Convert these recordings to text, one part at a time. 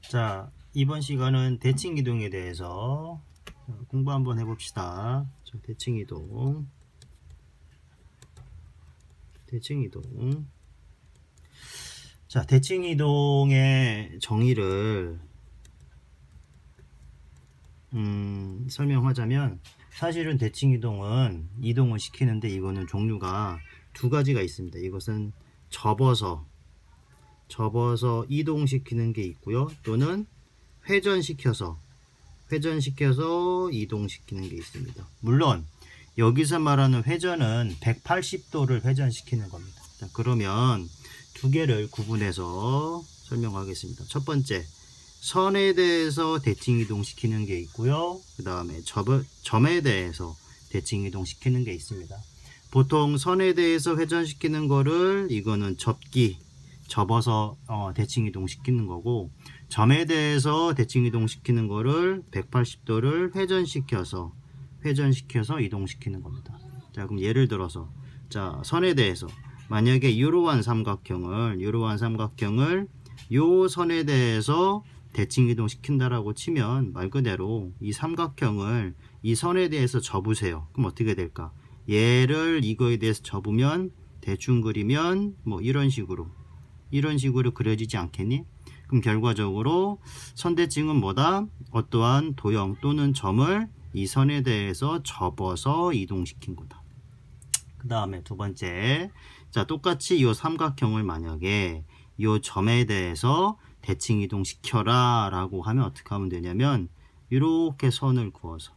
자, 이번 시간은 대칭 이동에 대해서 공부 한번 해봅시다. 자, 대칭 이동. 자, 대칭 이동의 정의를 설명하자면, 사실은 대칭 이동은 이동을 시키는데 이거는 종류가 두 가지가 있습니다. 이것은 접어서 이동시키는 게 있고요. 또는 회전시켜서 이동시키는 게 있습니다. 물론 여기서 말하는 회전은 180도를 회전시키는 겁니다. 자, 그러면 두 개를 구분해서 설명하겠습니다. 첫 번째, 선에 대해서 대칭 이동시키는 게 있고요. 그 다음에 점에 대해서 대칭 이동시키는 게 있습니다. 보통 선에 대해서 회전시키는 거를 이거는 접어서 대칭 이동시키는 거고, 점에 대해서 대칭 이동시키는 거를 180도를 회전시켜서 이동시키는 겁니다. 자, 그럼 예를 들어서, 자, 선에 대해서 만약에 이러한 삼각형을 요 선에 대해서 대칭 이동시킨다라고 치면, 말 그대로 이 삼각형을 이 선에 대해서 접으세요. 그럼 어떻게 될까? 얘를 이거에 대해서 접으면, 대충 그리면 뭐 이런 식으로 그려지지 않겠니? 그럼 결과적으로 선대칭은 뭐다? 어떠한 도형 또는 점을 이 선에 대해서 접어서 이동시킨 거다. 그 다음에 두 번째, 자, 똑같이 이 삼각형을 만약에 이 점에 대해서 대칭 이동시켜라 라고 하면 어떻게 하면 되냐면, 이렇게 선을 그어서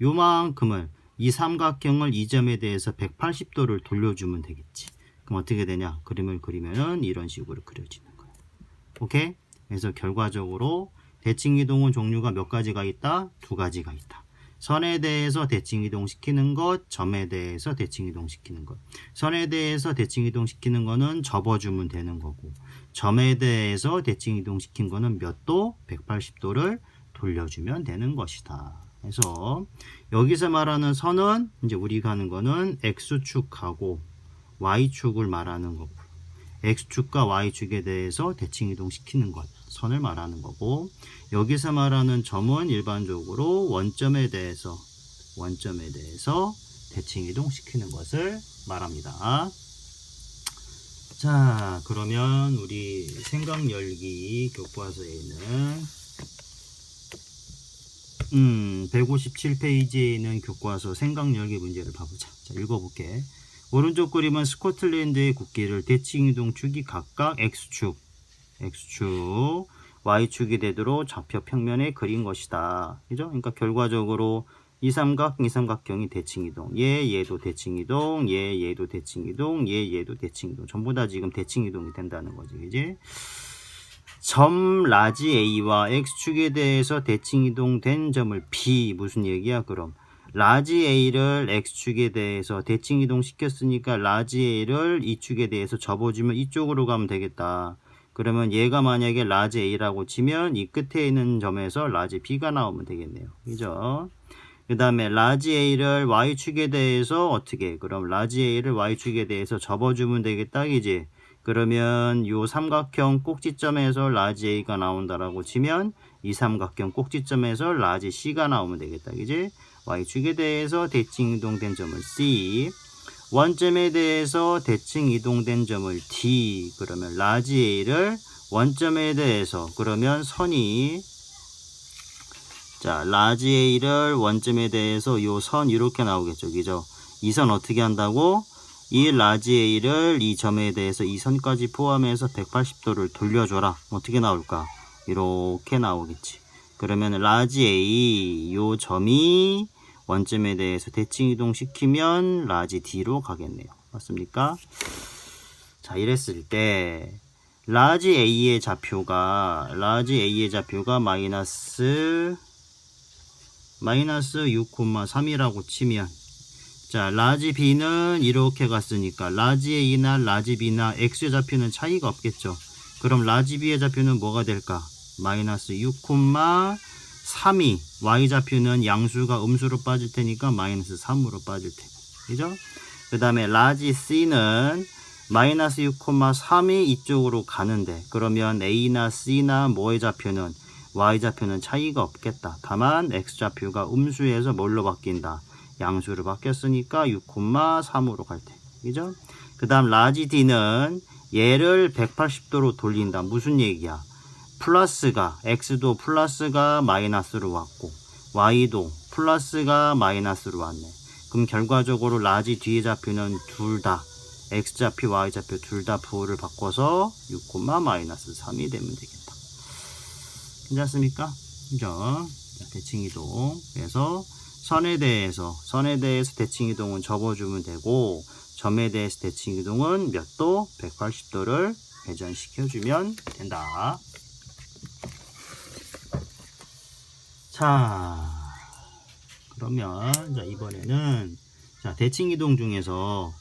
요만큼을, 이 삼각형을 이 점에 대해서 180도를 돌려주면 되겠지. 그럼 어떻게 되냐? 그림을 그리면은 이런 식으로 그려지는 거예요. 오케이? 그래서 결과적으로 대칭 이동은 종류가 몇 가지가 있다? 두 가지가 있다. 선에 대해서 대칭 이동시키는 것, 점에 대해서 대칭 이동시키는 것. 선에 대해서 대칭 이동시키는 거는 접어주면 되는 거고, 점에 대해서 대칭 이동시킨 거는 몇 도? 180도를 돌려주면 되는 것이다. 그래서 여기서 말하는 선은 이제 우리가 하는 거는 X축하고 Y축을 말하는 거고, X축과 Y축에 대해서 대칭 이동시키는 것, 선을 말하는 거고, 여기서 말하는 점은 일반적으로 원점에 대해서 대칭 이동시키는 것을 말합니다. 자, 그러면 우리 생각열기 교과서에는 157페이지에 있는 교과서 생각열기 문제를 봐보자. 자, 읽어볼게. 오른쪽 그림은 스코틀랜드의 국기를 대칭 이동 축이 각각 X축, Y축이 되도록 좌표 평면에 그린 것이다. 그죠? 그러니까 결과적으로 이 삼각형이 대칭 이동, 얘도 대칭 이동, 얘도 대칭 이동, 얘도 대칭 이동. 전부 다 지금 대칭 이동이 된다는 거지. 그지? 점 라지 A와 X축에 대해서 대칭 이동된 점을 B, 무슨 얘기야 그럼? 라지 A를 X축에 대해서 대칭 이동시켰으니까 라지 A를 이축에 대해서 접어주면 이쪽으로 가면 되겠다. 그러면 얘가 만약에 라지 A라고 치면 이 끝에 있는 점에서 라지 B가 나오면 되겠네요. 그죠? 그 다음에 라지 A를 Y축에 대해서 어떻게? 그럼 라지 A를 Y축에 대해서 접어주면 되겠다. 이제 그러면 요 삼각형 꼭지점에서 라지 A가 나온다라고 치면 이 삼각형 꼭지점에서 라지 C가 나오면 되겠다. 그지? Y축에 대해서 대칭 이동된 점을 C, 원점에 대해서 대칭 이동된 점을 D. 그러면 라지 A를 원점에 대해서, 그러면 선이, 자, 라지 A를 원점에 대해서 요 선 이렇게 나오겠죠. 그죠? 이 선 어떻게 한다고? 이 라지 A를 이 점에 대해서 이 선까지 포함해서 180도를 돌려줘라. 어떻게 나올까? 이렇게 나오겠지. 그러면 라지 A 요 점이 원점에 대해서 대칭 이동시키면 라지 D로 가겠네요. 맞습니까? 자, 이랬을 때 라지 A의 좌표가 마이너스 6,3이라고 치면, 자, 라지 B는 이렇게 갔으니까 라지 A나 라지 B나 X의 좌표는 차이가 없겠죠. 그럼 라지 B의 좌표는 뭐가 될까? 마이너스 6,3이, Y좌표는 양수가 음수로 빠질 테니까 마이너스 3으로 빠질 테고. 그죠? 그 다음에 라지 C는 마이너스 6,3이 이쪽으로 가는데 그러면 A나 C나 뭐의 좌표는 Y좌표는 차이가 없겠다. 다만 X좌표가 음수에서 뭘로 바뀐다? 양수로 바뀌었으니까 6,3으로 갈 때. 그죠? 그 다음 라지 D는 얘를 180도로 돌린다. 무슨 얘기야? 플러스가 X도 플러스가 마이너스로 왔고 Y도 플러스가 마이너스로 왔네. 그럼 결과적으로 라지 D의 좌표는 둘 다 X좌표, Y좌표 둘 다 부호를 바꿔서 6,-3이 되면 되겠다. 괜찮습니까? 그죠? 대칭이동. 그래서 선에 대해서 대칭이동은 접어주면 되고 점에 대해서 대칭이동은 몇 도? 180도를 회전시켜주면 된다. 자, 그러면 자 이번에는 자 대칭이동 중에서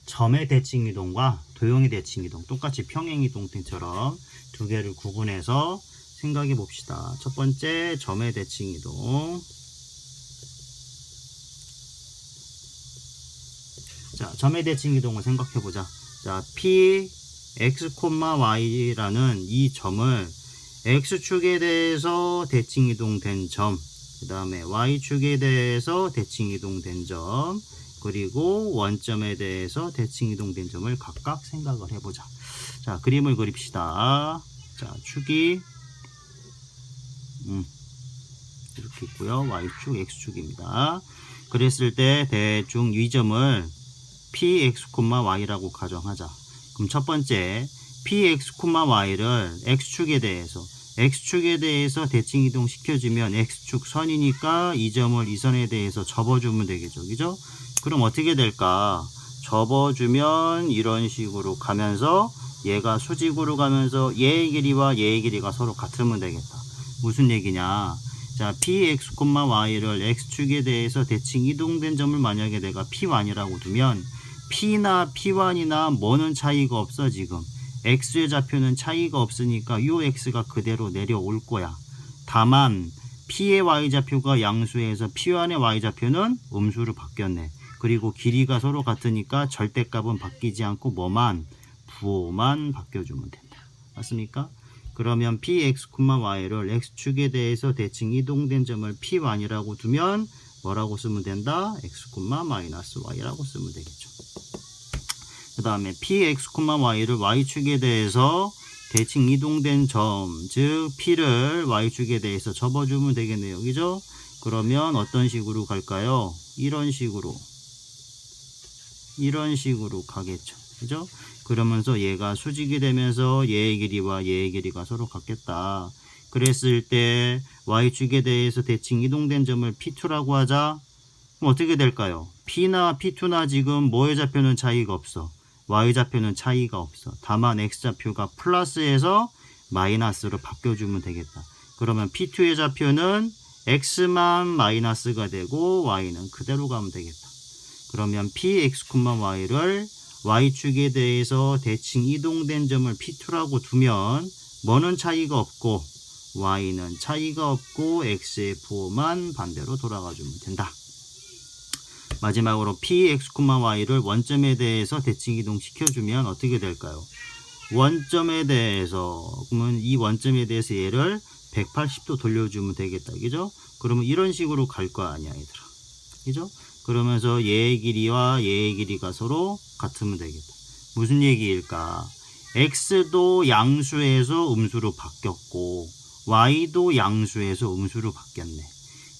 점의 대칭이동과 도형의 대칭이동 똑같이 평행이동처럼 두 개를 구분해서 생각해 봅시다. 첫 번째 점의 대칭이동. 자, 점의 대칭이동을 생각해 보자. 자, P, X, Y라는 이 점을 X축에 대해서 대칭이동된 점, 그 다음에 Y축에 대해서 대칭이동된 점, 그리고 원점에 대해서 대칭이동된 점을 각각 생각을 해보자. 자, 그림을 그립시다. 자, 축이 이렇게 있고요. Y축, X축입니다. 그랬을 때 대충 이 점을 Px, Y라고 가정하자. 그럼 첫 번째 Px, Y를 X축에 대해서 대칭이동 시켜주면 X축 선이니까 이 점을 이 선에 대해서 접어주면 되겠죠. 그죠? 그럼 어떻게 될까? 접어주면 이런 식으로 가면서 얘가 수직으로 가면서 얘의 길이와 얘의 길이가 서로 같으면 되겠다. 무슨 얘기냐? 자, Px, Y를 X축에 대해서 대칭 이동된 점을 만약에 내가 P1이라고 두면 P나 P1이나 뭐는 차이가 없어. 지금 X의 좌표는 차이가 없으니까 요 X가 그대로 내려올 거야. 다만 P의 Y좌표가 양수에서 P1의 Y좌표는 음수로 바뀌었네. 그리고 길이가 서로 같으니까 절대값은 바뀌지 않고 뭐만? 부호만 바뀌어주면 된다. 맞습니까? 그러면 Px, Y를 X축에 대해서 대칭 이동된 점을 P1이라고 두면 뭐라고 쓰면 된다? X, Y라고 쓰면 되겠죠. 그 다음에 Px, Y를 Y축에 대해서 대칭 이동된 점, 즉 P를 Y축에 대해서 접어주면 되겠네요. 그죠? 그러면 어떤 식으로 갈까요? 이런 식으로 가겠죠. 그죠? 그러면서 얘가 수직이 되면서 얘의 길이와 얘의 길이가 서로 같겠다. 그랬을 때 Y축에 대해서 대칭 이동된 점을 P2라고 하자. 그럼 어떻게 될까요? P나 P2나 지금 뭐의 좌표는 차이가 없어. Y좌표는 차이가 없어. 다만 X좌표가 플러스에서 마이너스로 바뀌어주면 되겠다. 그러면 P2의 좌표는 X만 마이너스가 되고 Y는 그대로 가면 되겠다. 그러면 Px, Y를 Y축에 대해서 대칭 이동된 점을 P2라고 두면 뭐는 차이가 없고 Y는 차이가 없고 X의 부호만 반대로 돌아가주면 된다. 마지막으로 Px, Y를 원점에 대해서 대칭 이동 시켜주면 어떻게 될까요? 원점에 대해서 그러면 이 원점에 대해서 얘를 180도 돌려주면 되겠다. 그죠? 그러면 이런 식으로 갈 거 아니야, 얘들아. 그죠? 그러면서 얘의 길이와 얘의 길이가 서로 같으면 되겠다. 무슨 얘기일까? X도 양수에서 음수로 바뀌었고 Y도 양수에서 음수로 바뀌었네.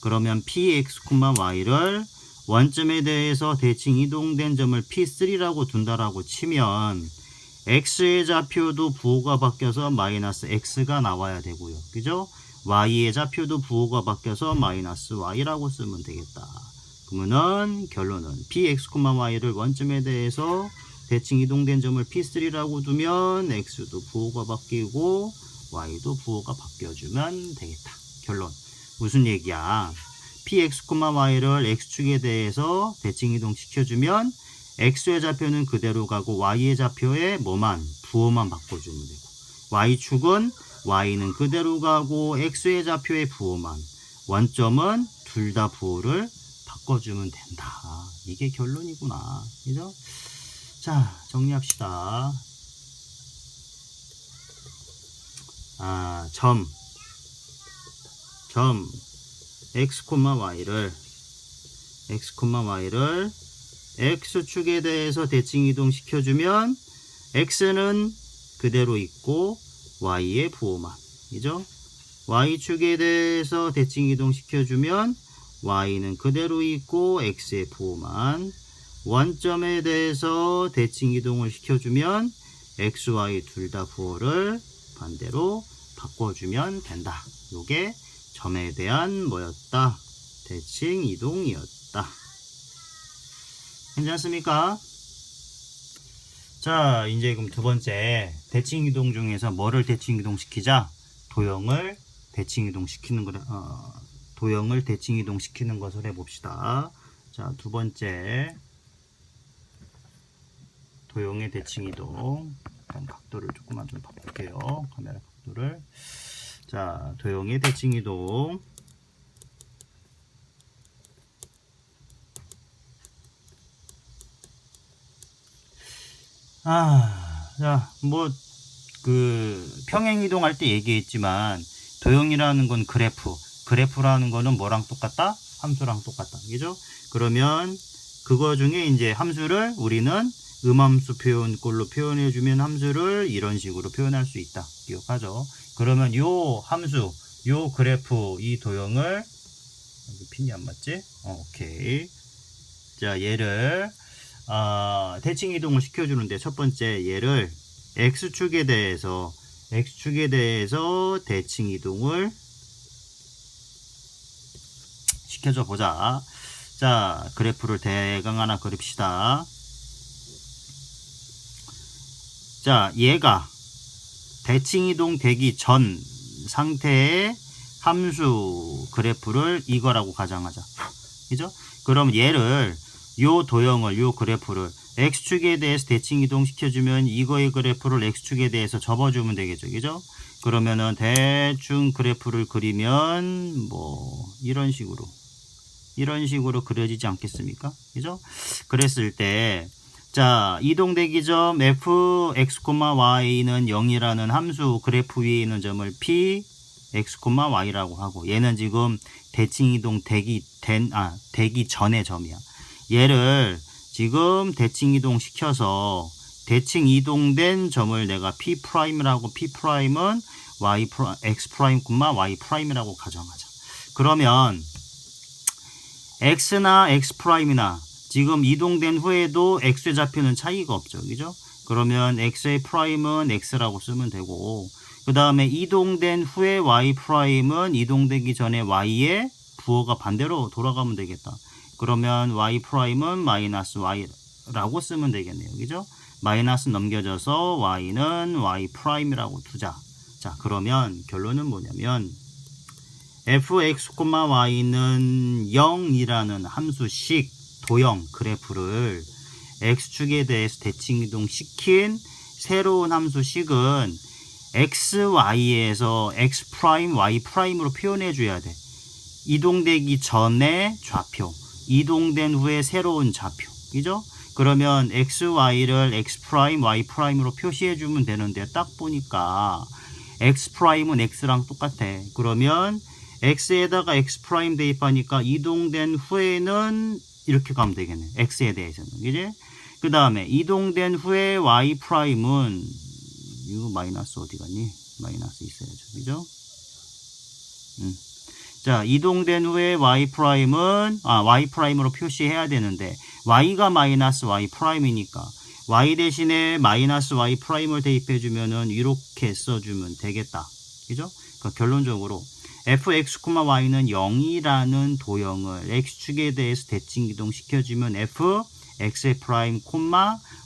그러면 Px, Y를 원점에 대해서 대칭 이동된 점을 P3라고 둔다라고 치면 X의 좌표도 부호가 바뀌어서 마이너스 X가 나와야 되고요. 그죠? Y의 좌표도 부호가 바뀌어서 마이너스 Y라고 쓰면 되겠다. 그러면은 결론은 Px, Y를 원점에 대해서 대칭 이동된 점을 P3라고 두면 X도 부호가 바뀌고 Y도 부호가 바뀌어주면 되겠다. 결론. 무슨 얘기야? Px, Y를 X축에 대해서 대칭 이동 시켜주면 X의 좌표는 그대로 가고 Y의 좌표에 뭐만? 부호만 바꿔주면 되고 Y축은 Y는 그대로 가고 X의 좌표의 부호만 원점은 둘 다 부호를 바꿔주면 된다. 이게 결론이구나. 그죠? 자, 정리합시다. 점 x, y를 x축에 대해서 대칭 이동 시켜주면 x는 그대로 있고 y의 부호만, 이죠? y축에 대해서 대칭 이동 시켜주면 y는 그대로 있고 x의 부호만, 원점에 대해서 대칭 이동을 시켜주면 x, y 둘 다 부호를 반대로 바꿔주면 된다. 요게 점에 대한 뭐였다? 대칭 이동이었다. 괜찮습니까? 자, 이제 그럼 두 번째 대칭 이동 중에서 뭐를 대칭 이동 시키자? 도형을 대칭 이동 시키는 거를 도형을 대칭 이동 시키는 것을 해봅시다. 자, 두 번째 도형의 대칭 이동. 일단 각도를 조금만 좀 바꿀게요. 카메라 각도를. 자, 도형의 대칭 이동. 자, 뭐 평행 이동할 때 얘기했지만 도형이라는 건 그래프라는 거는 뭐랑 똑같다? 함수랑 똑같다. 그죠? 그러면 그거 중에 이제 함수를 우리는 음함수 표현꼴로 표현해주면 함수를 이런 식으로 표현할 수 있다. 기억하죠? 그러면 요 함수, 요 그래프, 이 도형을, 여기 핀이 안 맞지? 오케이. 자, 얘를, 대칭 이동을 시켜주는데, 첫 번째, 얘를 x축에 대해서 대칭 이동을 시켜줘 보자. 자, 그래프를 대강 하나 그립시다. 자, 얘가 대칭 이동 되기 전 상태의 함수 그래프를 이거라고 가정하자. 그죠? 그럼 얘를 요 도형을, 요 그래프를 x축에 대해서 대칭 이동 시켜주면 이거의 그래프를 x축에 대해서 접어주면 되겠죠. 그죠? 그러면은 대충 그래프를 그리면 뭐 이런 식으로 그려지지 않겠습니까? 그죠? 그랬을 때 자, 이동되기 점 f, x, y는 0이라는 함수 그래프 위에 있는 점을 p, x, y라고 하고, 얘는 지금 대칭 이동 되기 전의 점이야. 얘를 지금 대칭 이동 시켜서 대칭 이동된 점을 내가 P'라고, P'은 y, x', y'이라고 가정하자. 그러면 x나 x'이나 지금 이동된 후에도 x의 좌표는 차이가 없죠. 그죠? 그러면 x의 프라임은 x라고 쓰면 되고, 그 다음에 이동된 후에 y''은 이동되기 전에 y의 부호가 반대로 돌아가면 되겠다. 그러면 y''은 마이너스 y라고 쓰면 되겠네요. 그죠? 마이너스 넘겨져서 y는 y''이라고 두자. 자, 그러면 결론은 뭐냐면 fx, y는 0이라는 함수식 도형 그래프를 x축에 대해서 대칭 이동시킨 새로운 함수식은 x, y에서 x', y''으로 표현해 줘야 돼. 이동되기 전에 좌표, 이동된 후에 새로운 좌표. 그죠? 그러면 x, y를 x', y''으로 표시해 주면 되는데 딱 보니까 x'은 x랑 똑같아. 그러면 x에다가 x' 대입하니까 이동된 후에는 이렇게 가면 되겠네. x에 대해서는. 그지? 그 다음에 이동된 후에 y''은 이거 마이너스 어디 갔니? 마이너스 있어야죠. 그죠? 자, 이동된 후에 y''은 y''으로 표시해야 되는데 y가 마이너스 y''이니까 y 대신에 마이너스 y''을 대입해 주면은 이렇게 써주면 되겠다. 그죠? 그러니까 결론적으로 fx, y는 0이라는 도형을 x축에 대해서 대칭 이동 시켜주면 f, x의 프라임,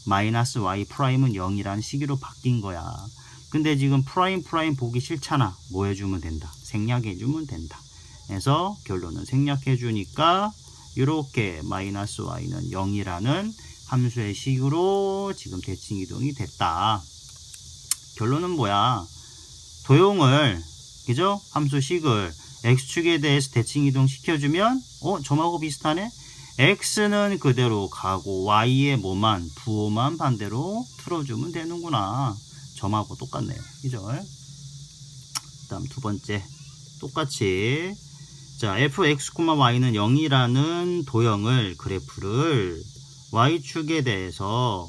마이너스 y''은 0이라는 식으로 바뀐 거야. 근데 지금 프라임 보기 싫잖아. 뭐 해주면 된다? 생략해주면 된다. 그래서 결론은 생략해주니까 이렇게 마이너스 y는 0이라는 함수의 식으로 지금 대칭 이동이 됐다. 결론은 뭐야? 도형을, 그죠? 함수식을 x축에 대해서 대칭 이동 시켜주면 점하고 비슷하네? x는 그대로 가고 y의 뭐만 부호만 반대로 틀어주면 되는구나. 점하고 똑같네요. 그죠? 다음 두 번째 똑같이 자 fx, y는 0이라는 도형을 그래프를 y축에 대해서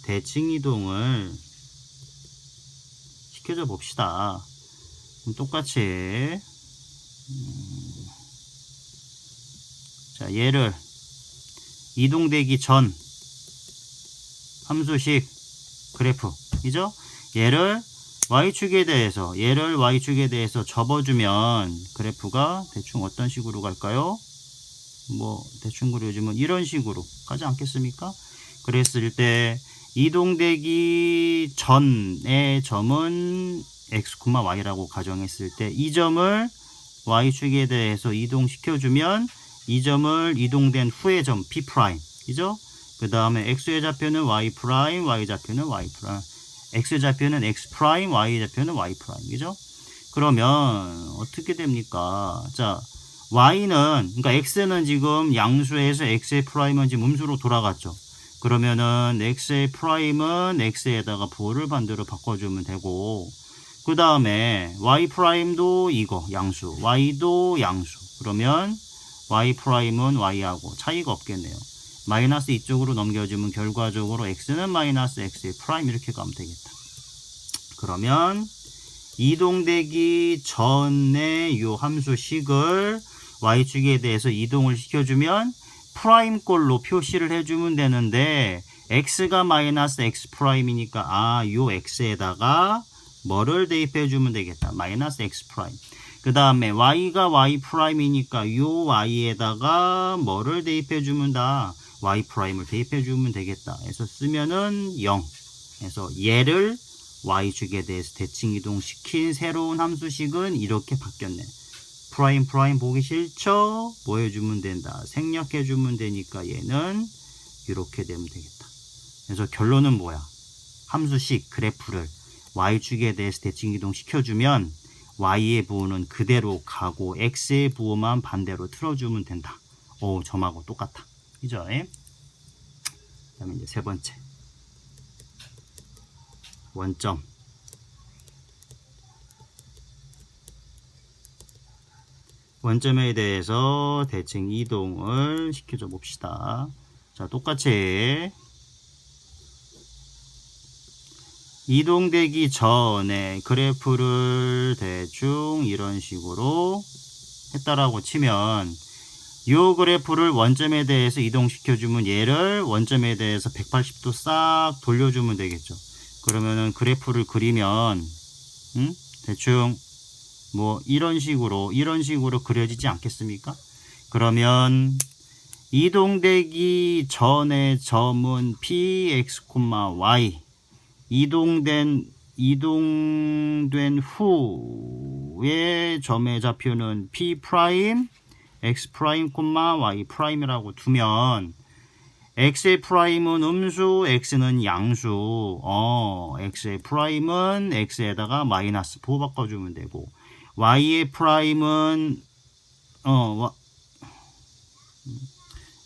대칭 이동을 시켜줘 봅시다. 그럼 똑같이 자 얘를 이동되기 전 함수식 그래프 이죠? 얘를 y축에 대해서 접어주면 그래프가 대충 어떤 식으로 갈까요? 뭐 대충 그려주면 이런 식으로 가지 않겠습니까? 그랬을 때 이동되기 전의 점은 x, y라고 가정했을 때 이 점을 y축에 대해서 이동시켜주면 이 점을 이동된 후의 점 p', 이죠? 그 다음에 x의 좌표는 y', y 좌표는 y', x의 좌표는 x', y 좌표는 y', 그죠? 그러면 어떻게 됩니까? 자, y는, 그러니까 x는 지금 양수에서 x의 프라임은 지금 음수로 돌아갔죠. 그러면은 x의 프라임은 x에다가 부호를 반대로 바꿔주면 되고, 그 다음에 y 프라임도 이거 양수, y도 양수. 그러면 y 프라임은 y하고 차이가 없겠네요. 마이너스 이쪽으로 넘겨주면 결과적으로 x는 마이너스 x의 프라임 이렇게 가면 되겠다. 그러면 이동되기 전에 이 함수식을 y축에 대해서 이동을 시켜주면 프라임꼴로 표시를 해주면 되는데 x가 마이너스 x 프라임이니까 요 x에다가 뭐를 대입해주면 되겠다. 마이너스 x 프라임. 그 다음에 y가 y 프라임이니까 요 y에다가 뭐를 대입해주면 다 y 프라임을 대입해주면 되겠다. 해서 쓰면은 0. 그래서 얘를 y축에 대해서 대칭 이동시킨 새로운 함수식은 이렇게 바뀌었네. 프라임 보기 싫죠? 뭐 해주면 된다. 생략해주면 되니까 얘는 이렇게 되면 되겠다. 그래서 결론은 뭐야? 함수식 그래프를 y축에 대해서 대칭 이동시켜주면 y의 부호는 그대로 가고 x의 부호만 반대로 틀어주면 된다. 오, 점하고 똑같다. 그죠? 그 다음에 이제 세 번째. 원점. 원점에 대해서 대칭 이동을 시켜줘 봅시다. 자, 똑같이 이동되기 전에 그래프를 대충 이런 식으로 했다라고 치면 이 그래프를 원점에 대해서 이동시켜주면 얘를 원점에 대해서 180도 싹 돌려주면 되겠죠. 그러면은 그래프를 그리면 대충 뭐 이런 식으로 그려지지 않겠습니까? 그러면 이동되기 전의 점은 px, y 이동된 후의 점의 좌표는 p', x', y'이라고 두면 x의 프라임은 음수, x는 양수. x의 프라임은 x에다가 마이너스 부호 바꿔주면 되고 y의 프라임은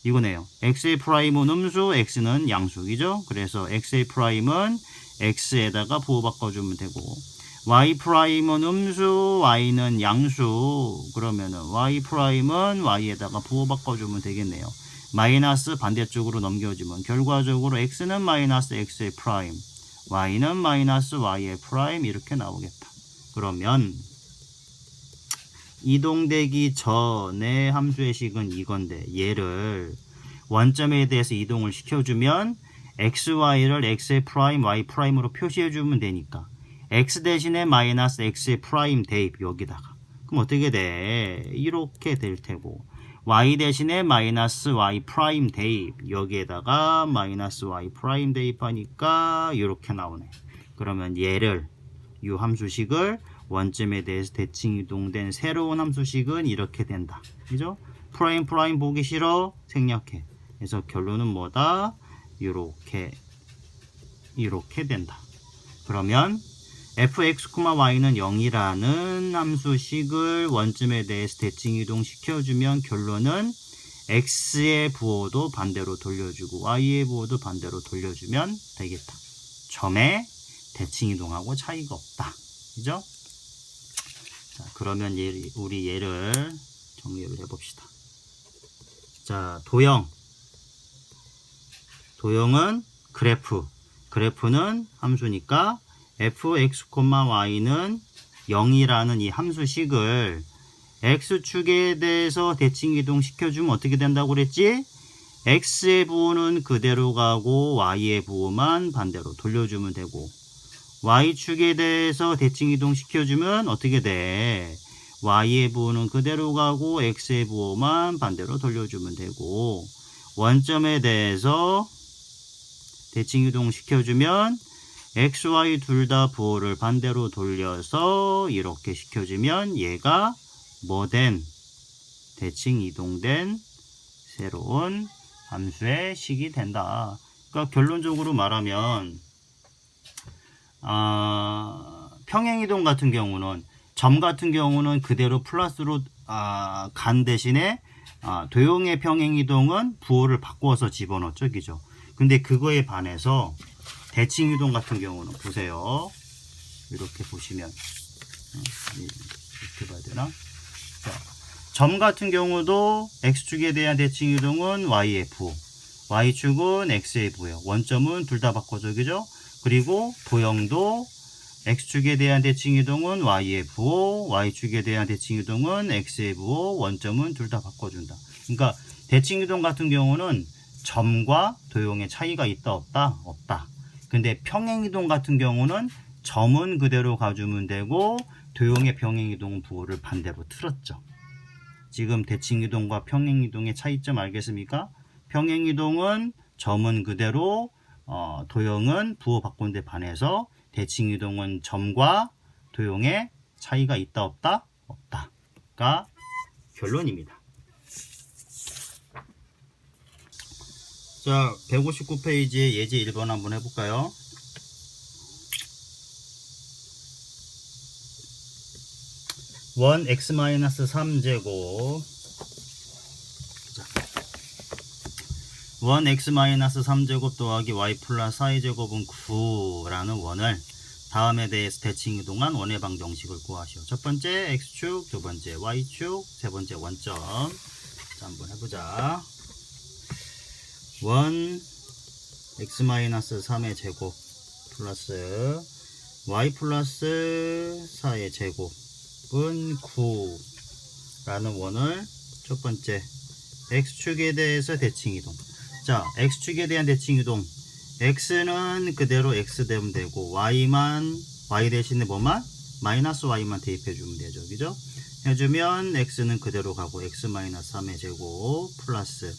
이거네요. x의 프라임은 음수, x는 양수이죠. 그래서 x의 프라임은 x에다가 부호 바꿔주면 되고 y 프라임은 음수, y는 양수. 그러면은 y 프라임은 y에다가 부호 바꿔주면 되겠네요. 마이너스 반대쪽으로 넘겨주면 결과적으로 x는 마이너스 x의 프라임, y는 마이너스 y의 프라임 이렇게 나오겠다. 그러면 이동되기 전의 함수의 식은 이건데 얘를 원점에 대해서 이동을 시켜주면 xy를 x의 프라임, y 프라임으로 표시해주면 되니까 x 대신에 마이너스 x의 프라임 대입 여기다가 그럼 어떻게 돼? 이렇게 될 테고 y 대신에 마이너스 y 프라임 대입 여기에다가 마이너스 y 프라임 대입하니까 이렇게 나오네. 그러면 얘를 이 함수식을 원점에 대해서 대칭 이동된 새로운 함수식은 이렇게 된다. 그죠? 프라임 보기 싫어? 생략해. 그래서 결론은 뭐다? 이렇게 된다. 그러면 fx, y는 0이라는 함수식을 원점에 대해서 대칭 이동시켜주면 결론은 x의 부호도 반대로 돌려주고 y의 부호도 반대로 돌려주면 되겠다. 점의 대칭이동하고 차이가 없다. 그죠? 자, 그러면 우리 얘를 정리를 해봅시다. 자, 도형은 그래프는 함수니까 fx, y는 0이라는 이 함수식을 x축에 대해서 대칭이동 시켜주면 어떻게 된다고 그랬지? x의 부호는 그대로 가고 y의 부호만 반대로 돌려주면 되고, y축에 대해서 대칭이동 시켜주면 어떻게 돼? y의 부호는 그대로 가고 x의 부호만 반대로 돌려주면 되고, 원점에 대해서 대칭이동 시켜주면 x, y 둘 다 부호를 반대로 돌려서 이렇게 시켜주면 얘가 뭐된? 대칭 이동된 새로운 함수의 식이 된다. 그러니까 결론적으로 말하면 평행이동 같은 경우는 점 같은 경우는 그대로 플러스로 간 대신에 도형의 평행이동은 부호를 바꿔서 집어넣죠. 그죠? 근데 그거에 반해서 대칭이동 같은 경우는 보세요. 이렇게 보시면 이렇게 봐야 되나? 자, 점 같은 경우도 x축에 대한 대칭이동은 y의 부호, y축은 x의 부호예요. 원점은 둘 다 바꿔줘. 그죠? 그리고 도형도 x축에 대한 대칭이동은 y의 부호, y축에 대한 대칭이동은 x의 부호, 원점은 둘 다 바꿔준다. 그러니까 대칭이동 같은 경우는 점과 도형의 차이가 있다 없다? 없다. 근데 평행이동 같은 경우는 점은 그대로 가주면 되고 도형의 평행이동 부호를 반대로 틀었죠. 지금 대칭이동과 평행이동의 차이점 알겠습니까? 평행이동은 점은 그대로 도형은 부호 바꾼 데 반해서 대칭이동은 점과 도형의 차이가 있다 없다? 없다가 결론입니다. 자, 159페이지에 예제 1번 한번 해볼까요? 원 x-3제곱 원 x-3제곱 더하기 y 플러스 4제곱은 9라는 원을 다음에 대해서 대칭이동한 원의 방정식을 구하시오. 첫 번째 x축, 두 번째 y축, 세 번째 원점. 자, 한번 해보자. 원 x-3의 제곱 플러스 y 플러스 4의 제곱은 9라는 원을 첫 번째 x축에 대해서 대칭이동. 자, x축에 대한 대칭이동. x는 그대로 x 되면 되고 y 대신에 뭐만? 마이너스 y만 대입해주면 되죠. 그죠? 해주면 x는 그대로 가고 x-3의 제곱 플러스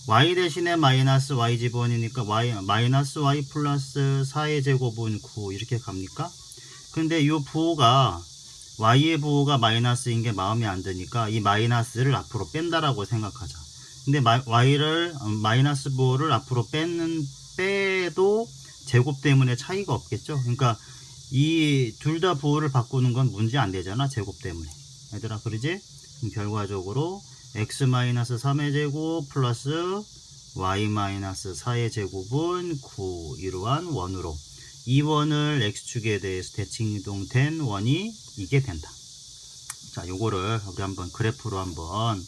y 대신에 마이너스 y 집어넣으니까 마이너스 y 플러스 4의 제곱은 9 이렇게 갑니까? 근데 이 부호가 y의 부호가 마이너스인 게 마음에 안 드니까 이 마이너스를 앞으로 뺀다라고 생각하자. 근데 마이너스 부호를 앞으로 빼도 제곱 때문에 차이가 없겠죠. 그러니까 이 둘 다 부호를 바꾸는 건 문제 안 되잖아. 제곱 때문에. 얘들아 그러지? 그럼 결과적으로 x-3의 제곱 플러스 y-4의 제곱은 9 이러한 원으로 이 원을 x축에 대해서 대칭이동된 원이 이게 된다. 자, 요거를 우리 한번 그래프로 한번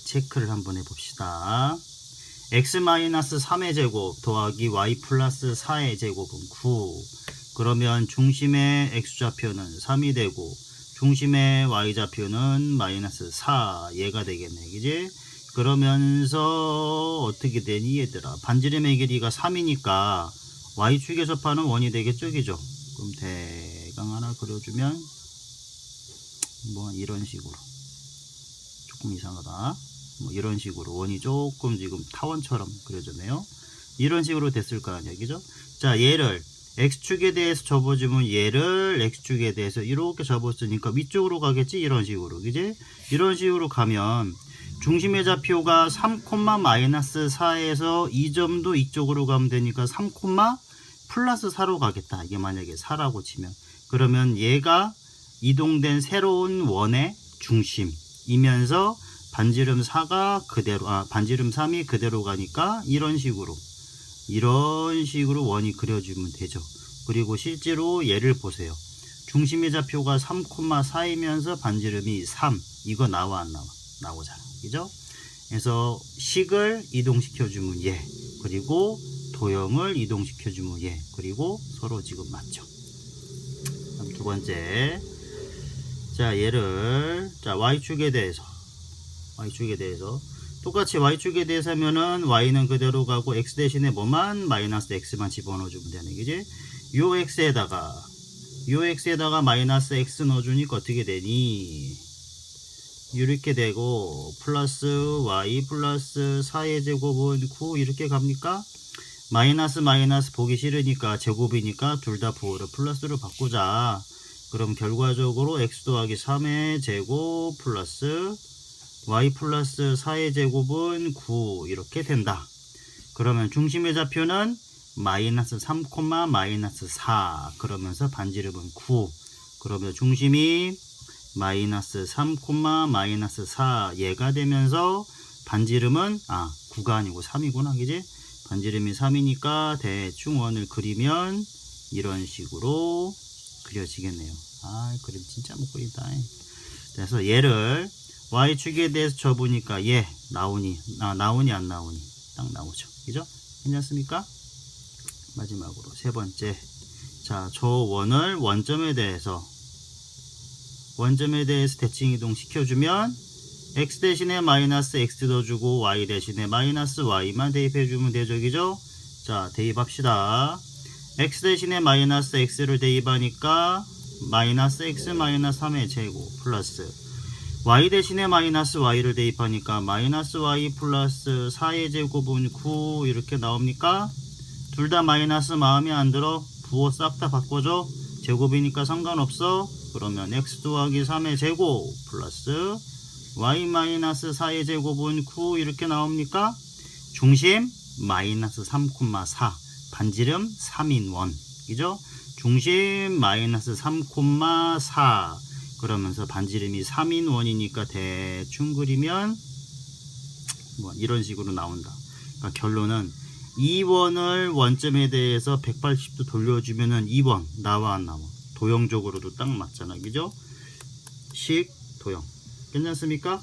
체크를 한번 해봅시다. x-3의 제곱 더하기 y 플러스 4의 제곱은 9. 그러면 중심의 x좌표는 3이 되고 중심의 y좌표는 마이너스 4 얘가 되겠네. 그지? 그러면서 어떻게 되니 얘들아? 반지름의 길이가 3이니까 y축에 접하는 원이 되겠죠. 그죠? 그럼 대강 하나 그려주면 뭐 이런 식으로 조금 이상하다. 뭐 이런 식으로 원이 조금 지금 타원처럼 그려졌네요. 이런 식으로 됐을 거 아니야. 그죠? 자, 얘를 x축에 대해서 접어주면 얘를 x축에 대해서 이렇게 접었으니까 위쪽으로 가겠지. 이런 식으로. 그지? 이런 식으로 가면 중심의 좌표가 3,-4에서 이 점도 이쪽으로 가면 되니까 3, 플러스 4로 가겠다. 이게 만약에 4라고 치면 그러면 얘가 이동된 새로운 원의 중심이면서 반지름 4가 그대로 반지름 3이 그대로 가니까 이런 식으로 원이 그려지면 되죠. 그리고 실제로 얘를 보세요. 중심의 좌표가 3,4이면서 반지름이 3. 이거 나와 안 나와? 나오잖아. 그죠? 그래서 식을 이동시켜주면 얘, 그리고 도형을 이동시켜주면 얘, 그리고 서로 지금 맞죠. 그럼 두 번째, 자 얘를 y축에 대해서 똑같이 y축에 대해서 하면은 y는 그대로 가고 x 대신에 뭐만 마이너스 x만 집어넣어주면 되네. 그지? 요 x에다가 마이너스 x 넣어주니까 어떻게 되니? 이렇게 되고 플러스 y 플러스 4의 제곱은 9 이렇게 갑니까? 마이너스 보기 싫으니까 제곱이니까 둘 다 부호를 플러스로 바꾸자. 그럼 결과적으로 x 더하기 3의 제곱 플러스 y 플러스 4의 제곱은 9 이렇게 된다. 그러면 중심의 좌표는 마이너스 3, 마이너스 4 그러면서 반지름은 9. 그러면 중심이 마이너스 3, 마이너스 4 얘가 되면서 반지름은 9가 아니고 3이구나. 그지? 반지름이 3이니까 대충 원을 그리면 이런 식으로 그려지겠네요. 그림 진짜 못 그린다. 그래서 얘를 y축에 대해서 쳐보니까 얘 나오니 안 나오니? 딱 나오죠. 그죠? 괜찮습니까? 마지막으로 세 번째, 자, 저 원을 원점에 대해서 대칭 이동 시켜주면 x 대신에 마이너스 x 넣어주고 y 대신에 마이너스 y만 대입해주면 되죠. 그죠? 자, 대입합시다. x 대신에 마이너스 x를 대입하니까 마이너스 x 마이너스 3의 제곱 플러스 y 대신에 마이너스 y를 대입하니까 마이너스 y 플러스 4의 제곱은 9 이렇게 나옵니까? 둘 다 마이너스 마음에 안 들어? 부호 싹 다 바꿔줘. 제곱이니까 상관없어. 그러면 x 더하기 3의 제곱 플러스 y 마이너스 4의 제곱은 9 이렇게 나옵니까? 중심 마이너스 3,4 반지름 3인 원. 그죠? 중심 마이너스 3,4 그러면서 반지름이 3인 원이니까 대충 그리면 이런 식으로 나온다. 그러니까 결론은 2원을 원점에 대해서 180도 돌려주면은 2원 나와 안 나와? 도형적으로도 딱 맞잖아. 그죠? 식 도형. 괜찮습니까?